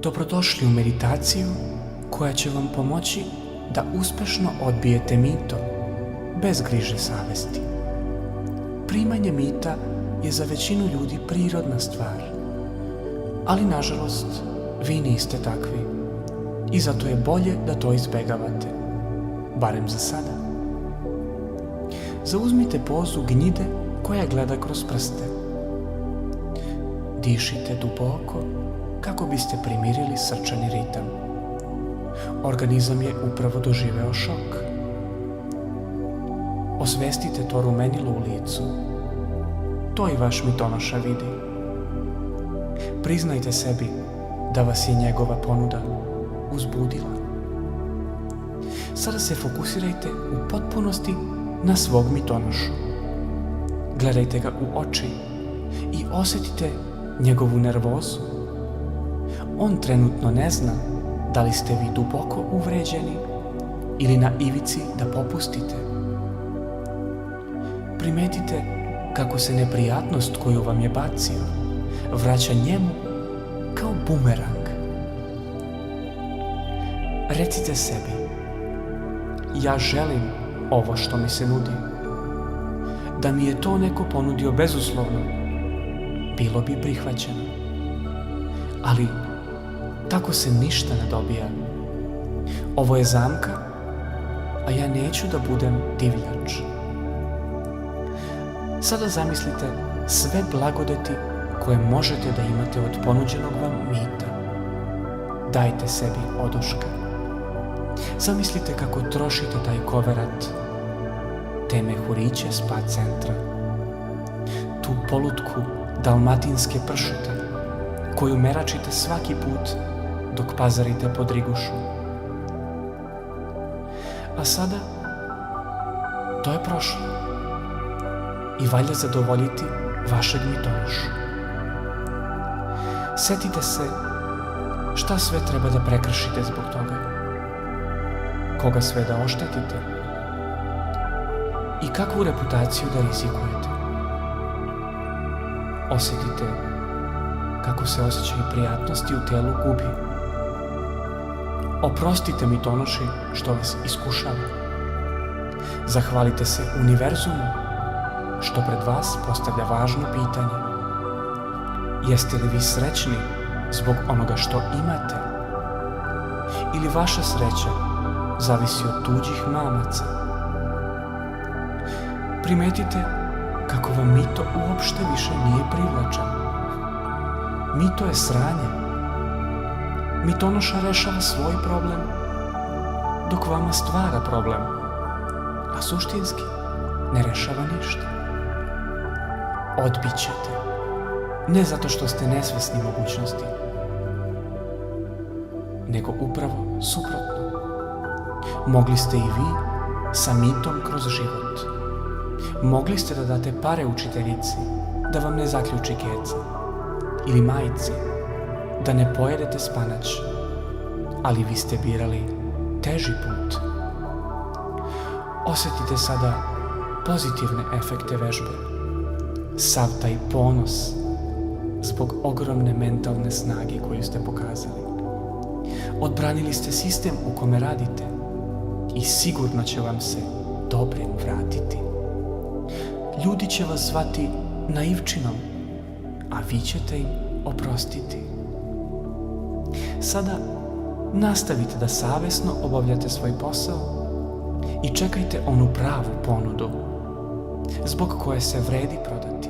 Dobrodošli u meditaciju koja će vam pomoći da uspešno odbijete mito bez griže savesti. Primanje mita je za većinu ljudi prirodna stvar, ali nažalost vi niste takvi i zato je bolje da to izbegavate, barem za sada. Zauzmite pozu gnjide koja gleda kroz prste. Dišite duboko kako biste primirili srčani ritam. Organizam je upravo doživeo šok. Osvestite to rumenilo u licu. To i vaš mitonoša vidi. Priznajte sebi da vas je njegova ponuda uzbudila. Sada se fokusirajte u potpunosti na svog mitonošu. Gledajte ga u oči i osjetite njegovu nervozu. On trenutno ne zna da li ste vi duboko uvređeni ili na ivici da popustite. Primetite kako se neprijatnost koju vam je bacio vraća njemu kao bumerang. Recite sebi: ja želim ovo što mi se nudi. Da mi je to neko ponudio bezuslovno, bilo bi prihvaćeno. Ali tako se ništa ne dobija. Ovo je zamka, a ja neću da budem divljač. Sada zamislite sve blagodeti koje možete da imate od ponuđenog vam mita. Dajte sebi oduška. Zamislite kako trošite taj koverat, te mehuriće spa centra, tu polutku dalmatinske pršute koju meračite svaki put dok pazarite po Drigušu. A sada to je prošlo i valja zadovoljiti vašeg mitonošu. Setite se šta sve treba da prekršite zbog toga, koga sve da oštetite i kakvu reputaciju da rizikujete. Osjetite kako se osjećaju prijatnosti u telu gubi. Oprostite mitonoši što vas iskušava. Zahvalite se univerzumu što pred vas postavlja važno pitanje. Jeste li vi srećni zbog onoga što imate? Ili vaša sreća zavisi od tuđih mamaca? Primetite kako vam mito uopšte više nije privlačan. Mito je sranje. Mitonoša rešava svoj problem, dok vama stvara problem, a suštinski ne rešava ništa. Odbit ćete, ne zato što ste nesvesni mogućnosti, nego upravo suprotno. Mogli ste i vi sa mitom kroz život. Mogli ste da date pare učiteljici da vam ne zaključi keca, ili majici da ne pojedete spanać, ali vi ste birali teži put. Osjetite sada pozitivne efekte vežbe, sav taj ponos zbog ogromne mentalne snage koju ste pokazali. Odbranili ste sistem u kome radite i sigurno će vam se dobrim vratiti. Ljudi će vas zvati naivčinom, a vi ćete im oprostiti. Sada nastavite da savesno obavljate svoj posao i čekajte onu pravu ponudu zbog koje se vredi prodati.